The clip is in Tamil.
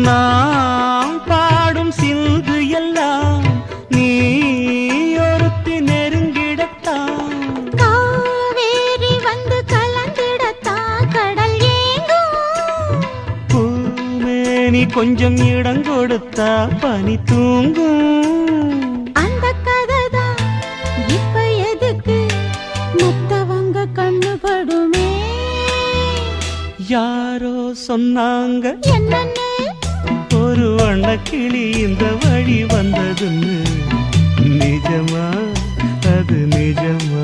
நாம் பாடும் சிந்து எல்லாம் நீ ஒருத்தி நெருங்கிடத்தான் காவேரி வந்து கலந்திடத்தான் கடல் ஏங்கும் பூமேனி கொஞ்சம் இடம் கொடுத்தா பனி தூங்கும் அந்த கதைதான் இப்ப எதுக்கு மத்தவங்க கண்ணுபடுமே யாரோ சொன்னாங்க என்னன்னு ஒரு வண்ணக்கிளி இந்த வழி வந்ததுன்னு நிஜமா அது நிஜமா